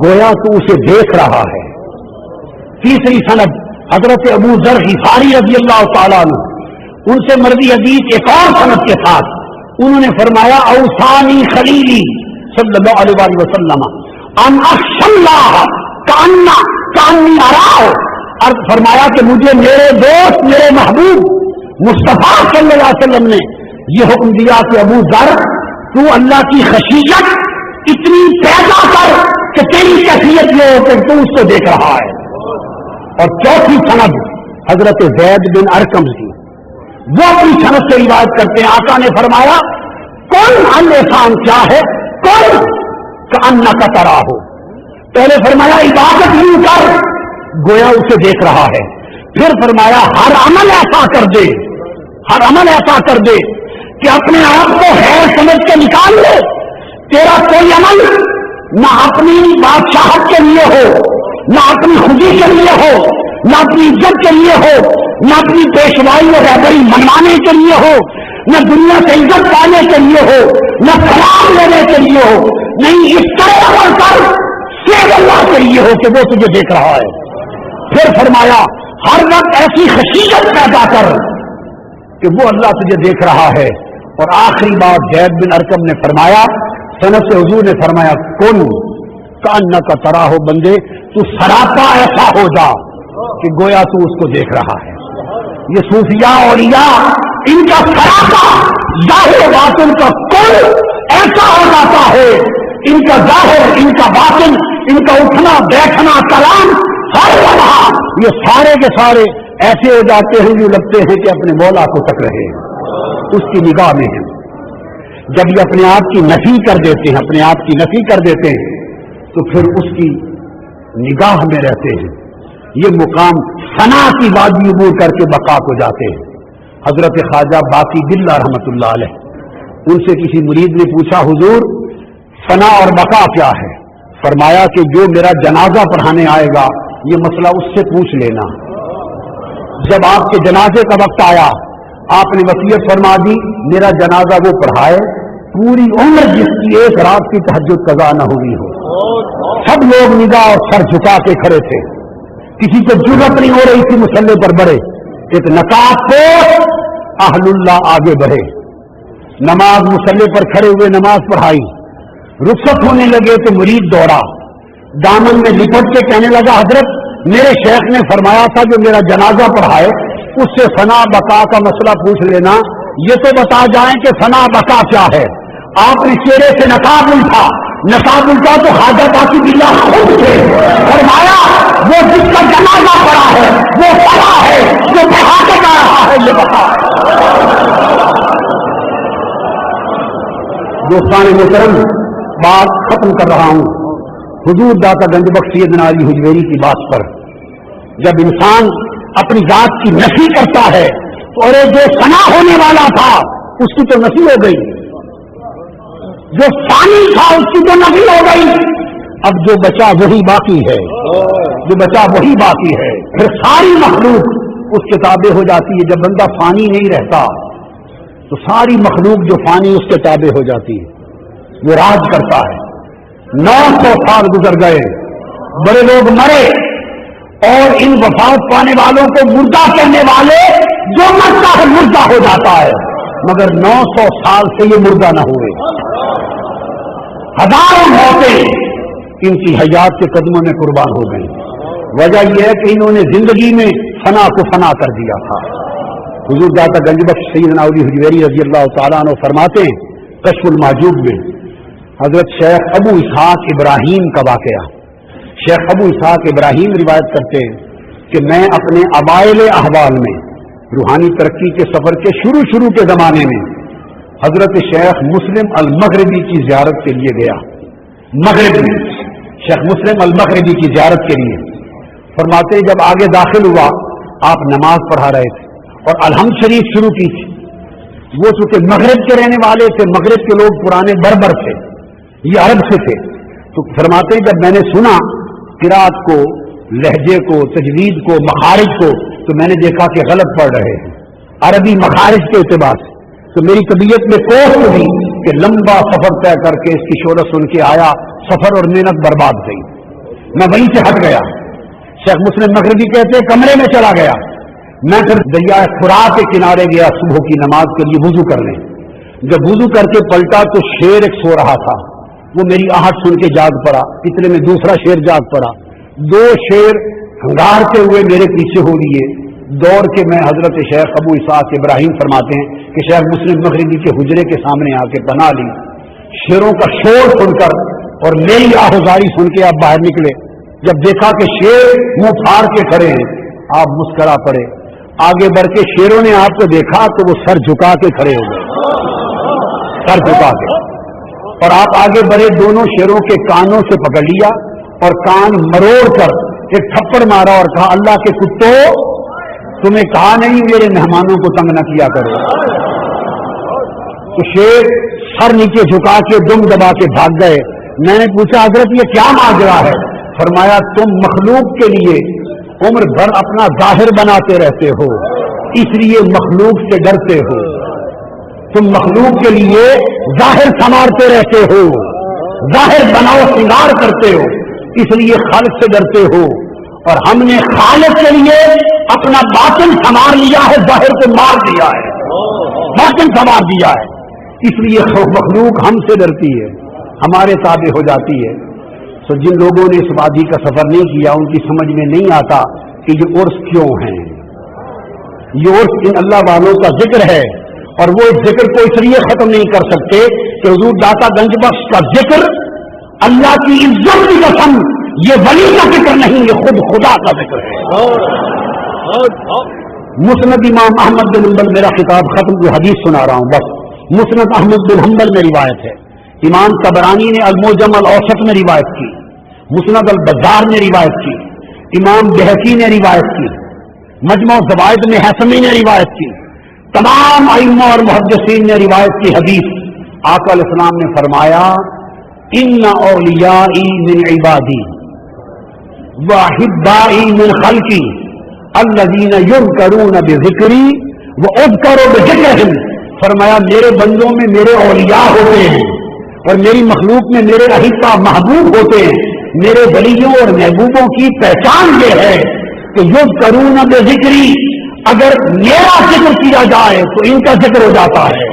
گویا تو اسے دیکھ رہا ہے. تیسری سند حضرت ابو ذر غفاری رضی اللہ تعالیٰ عنہ، ان سے مروی حدیث ایک اور سند کے ساتھ انہوں نے فرمایا اوصانی خلیلی صلی اللہ علیہ وسلم ان اخشى اللہ کانی اراہ، اور فرمایا کہ مجھے میرے دوست میرے محبوب مصطفیٰ صلی اللہ علیہ وسلم نے یہ حکم دیا کہ ابو ذر تو اللہ کی خشیت اتنی پیدا کر کہ تیری کیفیت یہ ہو کہ تو اس کو دیکھ رہا ہے. اور چوتھی سند حضرت زید بن ارقم کی، وہ اپنی سند سے روایت کرتے ہیں آقا نے فرمایا کون انسان کیا ہے، کون کأنک تراہ، پہلے فرمایا عبادت یوں کر گویا اسے دیکھ رہا ہے، پھر فرمایا ہر عمل ایسا کر دے، ہر عمل ایسا کر دے کہ اپنے آپ کو خیر سمجھ کے نکال لے. تیرا کوئی عمل نہ اپنی بادشاہت کے لیے ہو، نہ اپنی خودی کے لیے ہو، نہ اپنی عزت کے لیے ہو، نہ اپنی پیشوائی اور رہبری منوانے کے لیے ہو، نہ دنیا سے عزت پانے کے لیے ہو، نہ سلام لینے کے لیے ہو، نہیں اس طرح عمل کر صرف اللہ کے لیے ہو کہ وہ تجھے دیکھ رہا ہے. پھر فرمایا ہر وقت ایسی خشیت پیدا کر کہ وہ اللہ تجھے دیکھ رہا ہے. اور آخری بات زید بن ارقم نے فرمایا، سند سے حضور نے فرمایا کن کأنک تراہ، بندے تو سراپا ایسا ہو جا کہ گویا تو اس کو دیکھ رہا ہے. یہ صوفیاء اولیاء ان کا سراپا ظاہر باطن کا کل ایسا ہو جاتا ہے، ان کا ظاہر ان کا باطن ان کا اٹھنا بیٹھنا کلام ہر لمحہ یہ سارے کے سارے ایسے ہو جاتے ہیں جو لگتے ہیں کہ اپنے مولا کو تک رہے ہیں، اس کی نگاہ میں ہیں. جب یہ اپنے آپ کی نفی کر دیتے ہیں، اپنے آپ کی نفی کر دیتے ہیں تو پھر اس کی نگاہ میں رہتے ہیں. یہ مقام ثنا کی وادی عبور کر کے بقا کو جاتے ہیں. حضرت خواجہ باقی باللہ رحمۃ اللہ علیہ، ان سے کسی مرید نے پوچھا حضور ثنا اور بقا کیا ہے؟ فرمایا کہ جو میرا جنازہ پڑھانے آئے گا یہ مسئلہ اس سے پوچھ لینا. جب آپ کے جنازے کا وقت آیا آپ نے وصیت فرما دی میرا جنازہ وہ پڑھائے، پوری عمر جس کی ایک رات کی تہجد قضا نہ ہوئی ہو. سب لوگ نگاہ اور سر جھکا کے کھڑے تھے، کسی کو جرأت نہیں ہو رہی تھی مصلی پر بڑھے. ایک نقاب پوش اہل اللہ آگے بڑھے، نماز مصلی پر کھڑے ہوئے نماز پڑھائی. رخصت ہونے لگے تو مرید دوڑا، دامن میں لپٹ کے کہنے لگا حضرت میرے شیخ نے فرمایا تھا جو میرا جنازہ پڑھائے اس سے ثنا بقا کا مسئلہ پوچھ لینا، یہ تو بتا جائیں کہ ثنا بقا کیا ہے. آپ نے چہرے سے نقاب الٹا تو خواجہ باقی باللہ خود تھے. فرمایا وہ جس کا جنازہ پڑا ہے وہ پڑا ہے، جو پڑھا کے جا رہا ہے یہ بقا ہے. دوستان محترم بات ختم کر رہا ہوں. حضور داتا گنج بخش سیدنا علی حجویری کی بات پر جب انسان اپنی ذات کی نفی کرتا ہے تو ارے جو فنا ہونے والا تھا اس کی تو نفی ہو گئی، جو فانی تھا اس کی تو نفی ہو گئی، اب جو بچا وہی باقی ہے، جو بچا وہی باقی ہے. پھر ساری مخلوق اس کے تابع ہو جاتی ہے. جب بندہ فانی نہیں رہتا تو ساری مخلوق جو فانی اس کے تابع ہو جاتی ہے، وہ راج کرتا ہے. 900 سال گزر گئے، بڑے لوگ مرے، اور ان وفات پانے والوں کو مردہ کہنے والے جو مرتا ہے مردہ ہو جاتا ہے، مگر 900 سال سے یہ مردہ نہ ہوئے. ہزاروں موتیں ان کی حیات کے قدموں میں قربان ہو گئی. وجہ یہ ہے کہ انہوں نے زندگی میں فنا کو فنا کر دیا تھا. حضور داتا گنج بخش سیدنا علی حجویری رضی اللہ تعالیٰ عنہ فرماتے ہیں کشف المحجوب میں حضرت شیخ ابو اسحاق ابراہیم کا واقعہ. شیخ ابو اسحاق ابراہیم روایت کرتے ہیں کہ میں اپنے اوائل احوال میں روحانی ترقی کے سفر کے شروع کے زمانے میں حضرت شیخ مسلم المغربی کی زیارت کے لیے گیا. مغرب میں شیخ مسلم المغربی کی زیارت کے لیے. فرماتے جب آگے داخل ہوا آپ نماز پڑھا رہے تھے اور الحمد شریف شروع کی تھی. وہ چونکہ مغرب کے رہنے والے تھے، مغرب کے لوگ پرانے بربر تھے، یہ عرب سے تھے. تو فرماتے جب میں نے سنا قرات کو، لہجے کو، تجوید کو، مخارج کو، تو میں نے دیکھا کہ غلط پڑھ رہے ہیں عربی مخارج کے اعتبار سے. تو میری طبیعت میں کوشش ہوئی کہ لمبا سفر طے کر کے اس کی شہرت سن کے آیا، سفر اور محنت برباد گئی. میں وہیں سے ہٹ گیا. شیخ مسلم مغربی کہتے کمرے میں چلا گیا. میں پھر دریا فرات کے کنارے گیا صبح کی نماز کے لیے وضو کرنے. جب وضو کر کے پلٹا تو شیر ایک سو رہا تھا. وہ میری آہٹ سن کے جاگ پڑا. اتنے میں دوسرا شیر جاگ پڑا. 2 شیر ہنگارتے ہوئے میرے پیچھے ہو لیے. دوڑ کے میں حضرت شیخ ابو اسحاق ابراہیم فرماتے ہیں کہ شیخ مسلم مغربی کے حجرے کے سامنے آ کے پناہ لی. شیروں کا شور سن کر اور میری آہوزاری سن کے آپ باہر نکلے. جب دیکھا کہ شیر منہ پھاڑ کے کھڑے ہیں آپ مسکرا پڑے. آگے بڑھ کے شیروں نے آپ کو دیکھا تو وہ سر جھکا کے کھڑے ہو گئے, سر جھکا کے. اور آپ آگے بڑھے, دونوں شیروں کے کانوں سے پکڑ لیا اور کان مروڑ کر ایک تھپڑ مارا اور کہا اللہ کے کتوں تمہیں کہا نہیں میرے مہمانوں کو تنگ نہ کیا کرو. تو شیر سر نیچے جھکا کے دم دبا کے بھاگ گئے. میں نے پوچھا حضرت یہ کیا ماجرا ہے؟ فرمایا تم مخلوق کے لیے عمر بھر اپنا ظاہر بناتے رہتے ہو, اس لیے مخلوق سے ڈرتے ہو. تم مخلوق کے لیے ظاہر سنوارتے رہتے ہو, ظاہر بناؤ سنگار کرتے ہو, اس لیے خالق سے ڈرتے ہو. اور ہم نے خالق کے لیے اپنا باطن سنوار لیا ہے, ظاہر کو مار دیا ہے, باطن سنوار دیا ہے. اس لیے مخلوق ہم سے ڈرتی ہے, ہمارے تابع ہو جاتی ہے. تو جن لوگوں نے اس وادی کا سفر نہیں کیا ان کی سمجھ میں نہیں آتا کہ یہ عرس کیوں ہیں. یہ عرس ان اللہ والوں کا ذکر ہے, اور وہ اس ذکر کو اس لیے ختم نہیں کر سکتے کہ حضور داتا گنج بخش کا ذکر اللہ کی عزت کی قسم یہ ولی کا ذکر نہیں, یہ خود خدا کا ذکر ہے. مسند امام احمد بن حنبل, میرا خطاب ختم, جو حدیث سنا رہا ہوں بس. مسند احمد بن حنبل میں روایت ہے. امام طبرانی نے المعجم الاوسط میں روایت کی, مسند البزار نے روایت کی, امام بہقی نے روایت کی, مجموع الزوائد میں حسمی نے روایت کی, تمام ائمہ اور محدثین نے روایت کی حدیث. آقا علیہ السلام نے فرمایا ان اولیائی من عبادی واحبائی من خلقی الذین یذکرون بذکری واذکر بذکرہم. فرمایا میرے بندوں میں میرے اولیاء ہوتے ہیں اور میری مخلوق میں میرے احبا محبوب ہوتے ہیں. میرے ولیوں اور محبوبوں کی پہچان یہ ہے کہ یذکرون بذکری, اگر میرا ذکر کیا جائے تو ان کا ذکر ہو جاتا ہے.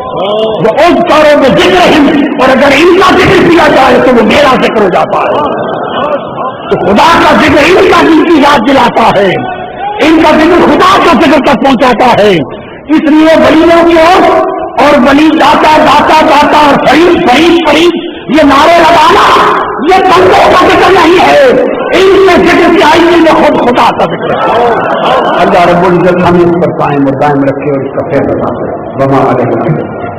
وہ اذکر بذکرہم, اور اگر ان کا ذکر کیا جائے تو وہ میرا ذکر ہو جاتا ہے. تو خدا کا ذکر ان کا دل کی یاد دلاتا ہے, ان کا ذکر خدا کا ذکر تک پہنچاتا ہے. اس لیے ولیوں کی اور ولی داتا داتا داتا اور فرید فرید فرید یہ نعرے لگانا یہ بندوں کا ذکر نہیں ہے, ان میں ذکر کی آئی میں خود خدا کا ذکر ہے. اللہ رب العزت ہمیں اس پر قائم اور دائم رکھے اور اس کا فیصلہ کرے.